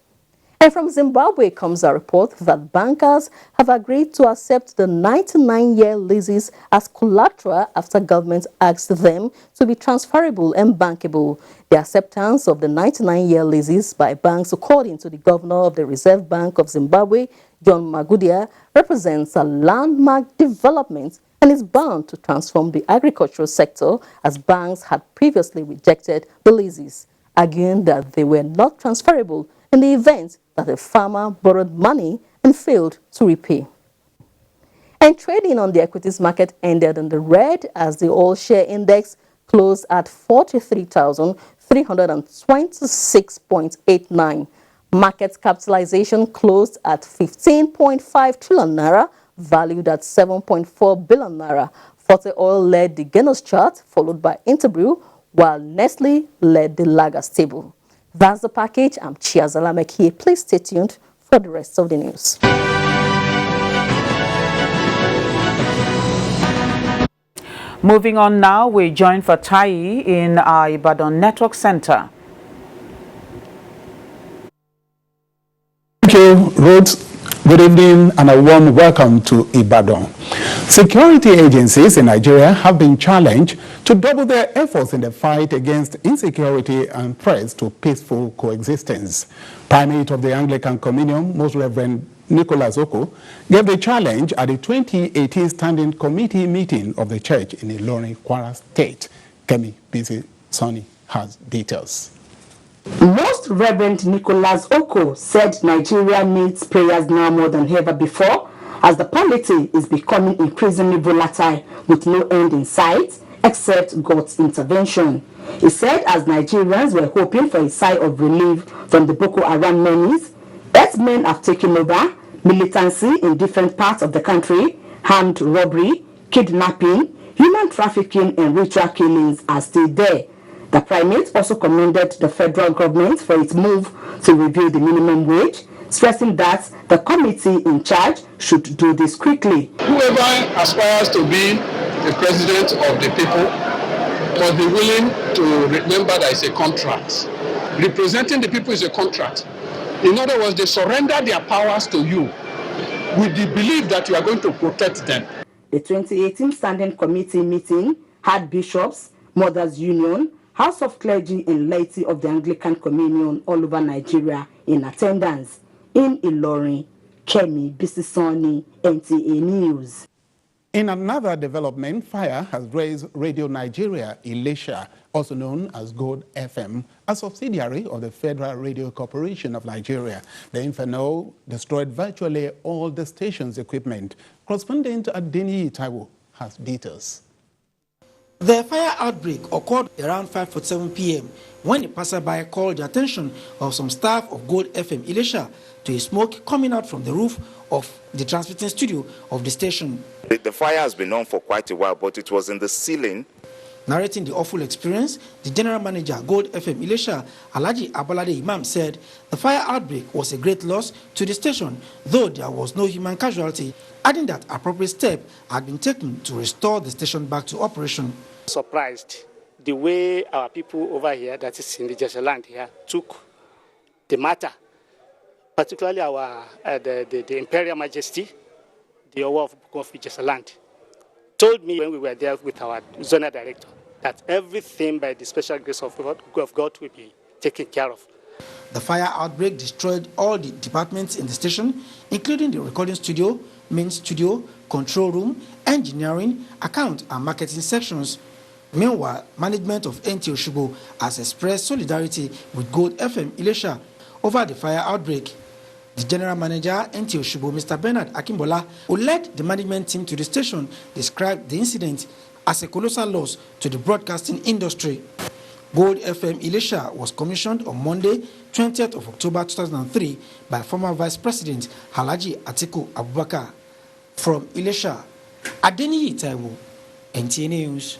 And from Zimbabwe comes a report that bankers have agreed to accept the 99-year leases as collateral after government asked them to be transferable and bankable. The acceptance of the 99-year leases by banks, according to the governor of the Reserve Bank of Zimbabwe, John Magudia, represents a landmark development and is bound to transform the agricultural sector, as banks had previously rejected the leases, arguing that they were not transferable in the event that a farmer borrowed money and failed to repay. And trading on the equities market ended in the red as the all-share index closed at 43,326.89. Market capitalization closed at 15.5 trillion naira, valued at 7.4 billion naira. Forte Oil led the gainers chart, followed by Interbrew, while Nestle led the laggers table. That's the package. I'm Chiazala Mekie. Please stay tuned for the rest of the news. Moving on now, we join Fatai in our Ibadan Network Center. Thank you, Ruth. Good evening and a warm welcome to Ibadan. Security agencies in Nigeria have been challenged to double their efforts in the fight against insecurity and threats to peaceful coexistence. Primate of the Anglican Communion, Most Reverend Nicholas Oko, gave the challenge at the 2018 Standing Committee meeting of the church in Ilorin, Kwara State. Kemi Bisi Sonny has details. Most Reverend Nicholas Oko said Nigeria needs prayers now more than ever before, as the polity is becoming increasingly volatile with no end in sight except God's intervention. He said as Nigerians were hoping for a sigh of relief from the Boko Haram menace, herdsmen have taken over, militancy in different parts of the country, armed robbery, kidnapping, human trafficking and ritual killings are still there. The primate also commended the federal government for its move to review the minimum wage, stressing that the committee in charge should do this quickly. Whoever aspires to be the president of the people must be willing to remember that it's a contract. Representing the people is a contract. In other words, they surrender their powers to you with the belief that you are going to protect them. The 2018 Standing Committee meeting had bishops, Mothers Union, House of Clergy and laity of the Anglican Communion all over Nigeria in attendance. In Ilorin, Kemi Bisisoni, NTA News. In another development, fire has raised Radio Nigeria Elisha, also known as Gold FM, a subsidiary of the Federal Radio Corporation of Nigeria. The inferno destroyed virtually all the station's equipment. Correspondent Adeni Taiwo has details. The fire outbreak occurred around 5:47 p.m. when a passerby called the attention of some staff of Gold FM Elisha to a smoke coming out from the roof of the transmitting studio of the station. The fire has been on for quite a while, but it was in the ceiling. Narrating the awful experience, the general manager, Gold FM Elisha, Alhaji Abalade Imam, said the fire outbreak was a great loss to the station, though there was no human casualty, adding that appropriate steps had been taken to restore the station back to operation. Surprised the way our people over here, that is in the Jesse land here, took the matter, particularly our the Imperial Majesty, the Owa of Jesse land, told me when we were there with our zonal director that everything by the special grace of God will be taken care of. The fire outbreak destroyed all the departments in the station, including the recording studio, main studio, control room, engineering, account and marketing sections. Meanwhile, management of NT Oshubo has expressed solidarity with Gold FM Elisha over the fire outbreak. The general manager, NT Oshubo, Mr. Bernard Akimbola, who led the management team to the station, described the incident as a colossal loss to the broadcasting industry. Gold FM Ilesha was commissioned on Monday, 20th of October 2003 by former Vice President Alhaji Atiku Abubakar. From Ilesha, Adeniyi Taiwo, NTA News.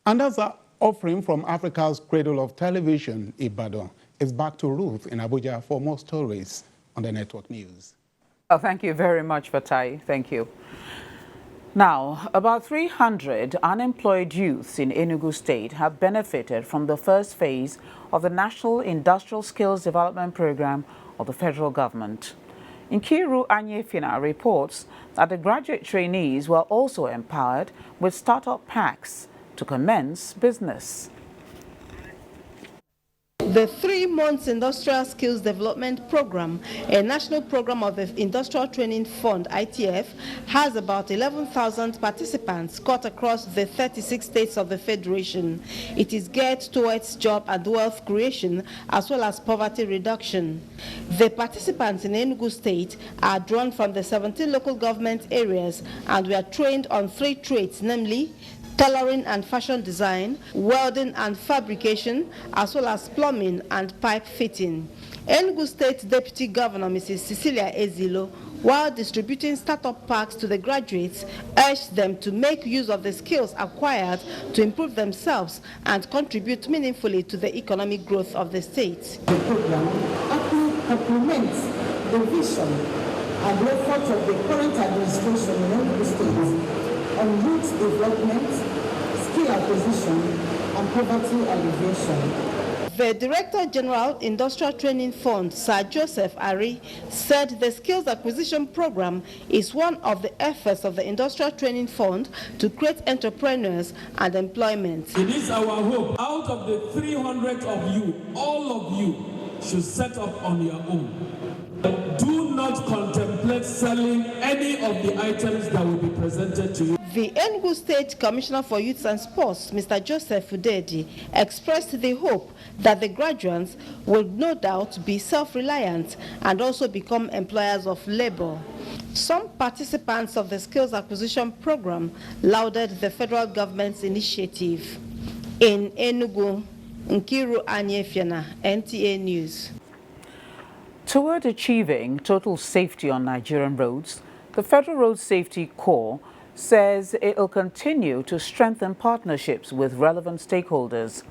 And that's our offering from Africa's cradle of television, Ibadan. It's back to Ruth in Abuja for more stories on the Network News. Oh, thank you very much, Fatai. Thank you. Now, about 300 unemployed youths in Enugu State have benefited from the first phase of the National Industrial Skills Development Program of the federal government. Nkiru Anyefina reports that the graduate trainees were also empowered with startup packs to commence business. The 3 months Industrial Skills Development Program, a national program of the Industrial Training Fund, ITF, has about 11,000 participants cut across the 36 states of the Federation. It is geared towards job and wealth creation as well as poverty reduction. The participants in Enugu State are drawn from the 17 local government areas and were trained on 3 trades, namely tailoring and fashion design, welding and fabrication, as well as plumbing and pipe fitting. Enugu State Deputy Governor Mrs. Cecilia Ezilo, while distributing startup packs to the graduates, urged them to make use of the skills acquired to improve themselves and contribute meaningfully to the economic growth of the state. The program complements the vision and efforts of the current administration in Enugu State on youth development, skill acquisition, and poverty alleviation. The Director General Industrial Training Fund, Sir Joseph Ari, said the Skills Acquisition Program is one of the efforts of the Industrial Training Fund to create entrepreneurs and employment. It is our hope, out of the 300 of you, all of you should set up on your own. Do not contemplate selling any of the items that will be presented to you. The Enugu State Commissioner for Youth and Sports, Mr. Joseph Udedi, expressed the hope that the graduates will no doubt be self-reliant and also become employers of labor. Some participants of the Skills Acquisition Program lauded the federal government's initiative. In Enugu, Nkiru Anyefina, NTA News. Toward achieving total safety on Nigerian roads, the Federal Road Safety Corps says it will continue to strengthen partnerships with relevant stakeholders.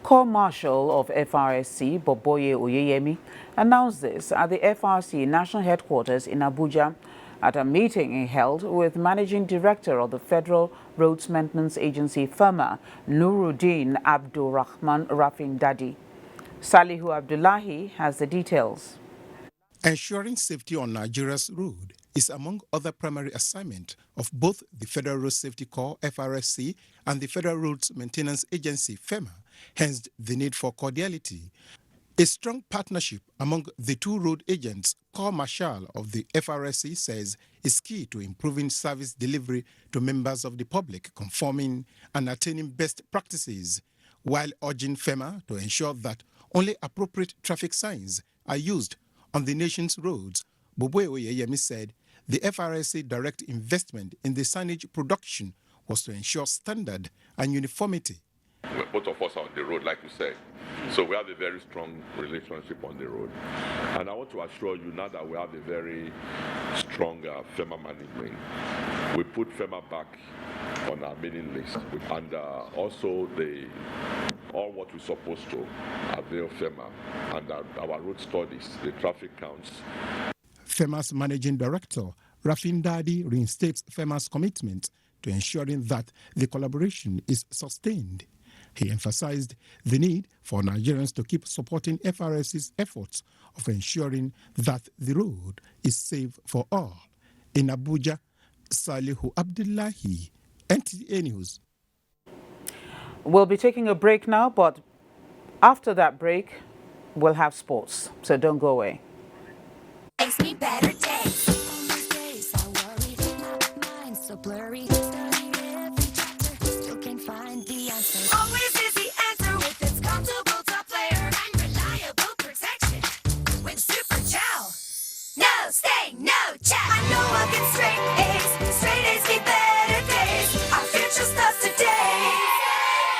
Corps Marshal of FRSC, Boboye Oyeyemi, announced this at the FRC National Headquarters in Abuja at a meeting he held with Managing Director of the Federal Roads Maintenance Agency, FEMA, Nuruddin Abdurrahman Rafin Dadi. Salihu Abdullahi has the details. Ensuring safety on Nigeria's road is among other primary assignments of both the Federal Road Safety Corps, FRSC, and the Federal Roads Maintenance Agency, FEMA, hence the need for cordiality. A strong partnership among the 2 road agents, Corps Marshal of the FRSC says, is key to improving service delivery to members of the public, conforming and attaining best practices, while urging FEMA to ensure that only appropriate traffic signs are used on the nation's roads. Boboye Oyeyemi said the FRSC direct investment in the signage production was to ensure standard and uniformity. Both of us are on the road, like you said. So we have a very strong relationship on the road. And I want to assure you now that we have a very strong FEMA management. We put FEMA back on our mailing list. And also all what we're supposed to avail FEMA and our road studies, the traffic counts. FEMA's Managing Director, Rafin Dadi, reinstates FEMA's commitment to ensuring that the collaboration is sustained. He emphasized the need for Nigerians to keep supporting FRSC's efforts of ensuring that the road is safe for all. In Abuja, Salihu Abdullahi, NTA News. We'll be taking a break now, but after that break, we'll have sports. So don't go away. Makes me better days. On these days I worry, my mind's so blurry. Studying every chapter, still can't find the answer. Always is the answer with its comfortable top layer and reliable protection with Super Gel. No stay, no chat. I know I'll get straight A's be better days. Our future starts today.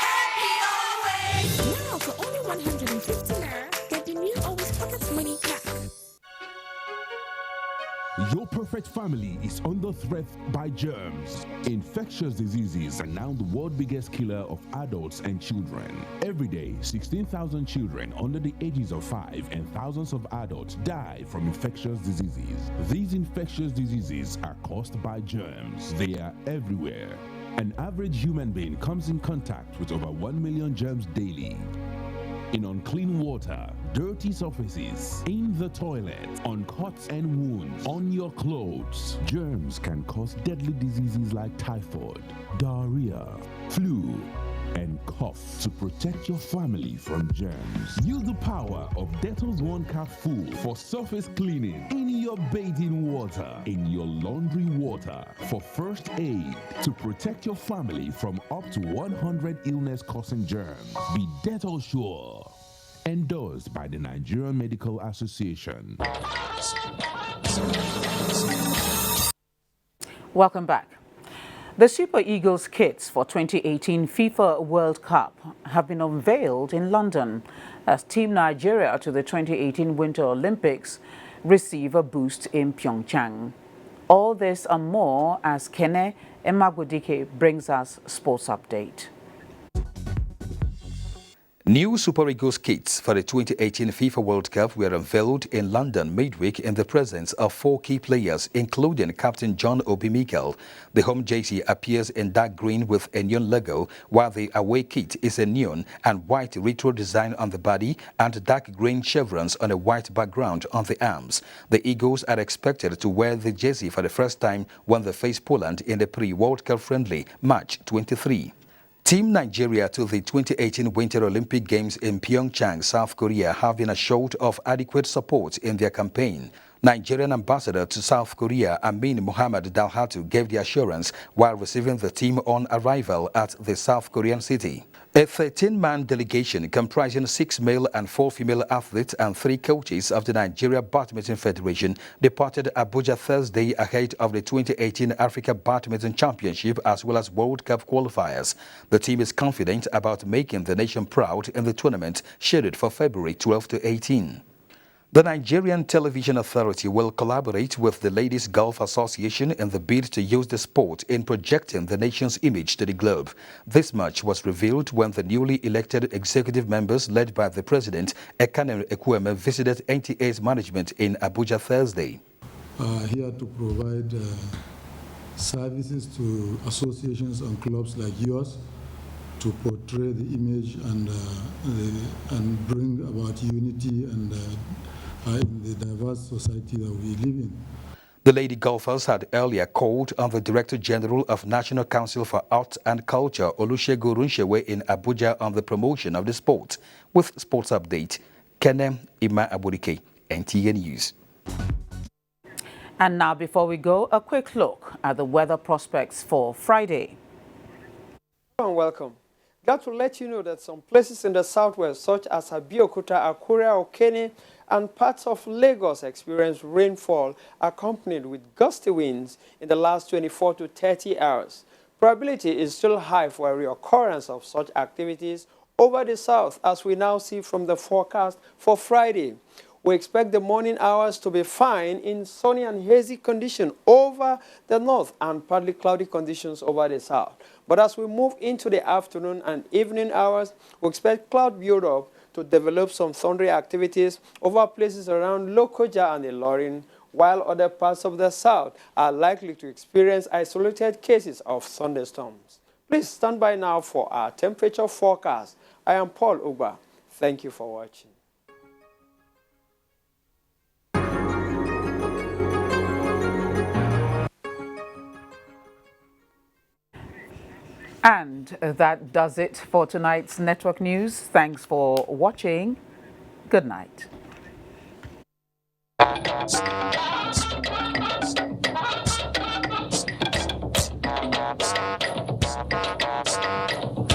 Happy always. 150 naira, get the new Always Pocket Money pack. Your perfect family is under threat by germs. Infectious diseases are now the world's biggest killer of adults and children. Every day, 16,000 children under the ages of 5 and thousands of adults die from infectious diseases. These infectious diseases are caused by germs. They are everywhere. An average human being comes in contact with over 1 million germs daily. In unclean water, dirty surfaces, in the toilet, on cuts and wounds, on your clothes. Germs can cause deadly diseases like typhoid, diarrhea, flu, and cough. To protect your family from germs, use the power of Dettol's 1 cup full for surface cleaning in your bathing water, in your laundry water, for first aid, to protect your family from up to 100 illness-causing germs. Be Dettol Sure. Endorsed by the Nigerian Medical Association. Welcome back. The Super Eagles kits for 2018 FIFA World Cup have been unveiled in London as Team Nigeria to the 2018 Winter Olympics receive a boost in Pyeongchang. All this and more as Kene Emagudike brings us sports update. New Super Eagles kits for the 2018 FIFA World Cup were unveiled in London midweek in the presence of 4 key players, including Captain John Obi Mikel. The home jersey appears in dark green with a neon logo, while the away kit is a neon and white retro design on the body and dark green chevrons on a white background on the arms. The Eagles are expected to wear the jersey for the first time when they face Poland in the pre-World Cup friendly March 23. Team Nigeria to the 2018 Winter Olympic Games in Pyeongchang, South Korea have been assured of adequate support in their campaign. Nigerian ambassador to South Korea, Amin Mohammed Dalhatu, gave the assurance while receiving the team on arrival at the South Korean city. A 13-man delegation comprising 6 male and 4 female athletes and 3 coaches of the Nigeria Badminton Federation departed Abuja Thursday ahead of the 2018 Africa Badminton Championship as well as World Cup qualifiers. The team is confident about making the nation proud in the tournament scheduled for February 12 to 18. The Nigerian Television Authority will collaborate with the Ladies Golf Association in the bid to use the sport in projecting the nation's image to the globe. This much was revealed when the newly elected executive members led by the President, Ekane Ekwueme, visited NTA's management in Abuja Thursday. Here to provide services to associations and clubs like yours to portray the image and bring about unity and in the diverse society that we live in. The lady golfers had earlier called on the Director General of National Council for Art and Culture, Olusegun Runshewe, in Abuja on the promotion of the sport. With sports update, Kene Emagudike, NTA News. And now, before we go, a quick look at the weather prospects for Friday. Hello and welcome. Glad to let you know that some places in the southwest, such as Abeokuta, Akure, Okene, and parts of Lagos experienced rainfall accompanied with gusty winds in the last 24 to 30 hours. Probability is still high for a reoccurrence of such activities over the south, as we now see from the forecast for Friday. We expect the morning hours to be fine in sunny and hazy condition over the north and partly cloudy conditions over the south. But as we move into the afternoon and evening hours, we expect cloud buildup to develop some thundery activities over places around Lokoja and Ilorin, while other parts of the south are likely to experience isolated cases of thunderstorms. Please stand by now for our temperature forecast. I am Paul Uba. Thank you for watching. And that does it for tonight's Network News. Thanks for watching. Good night.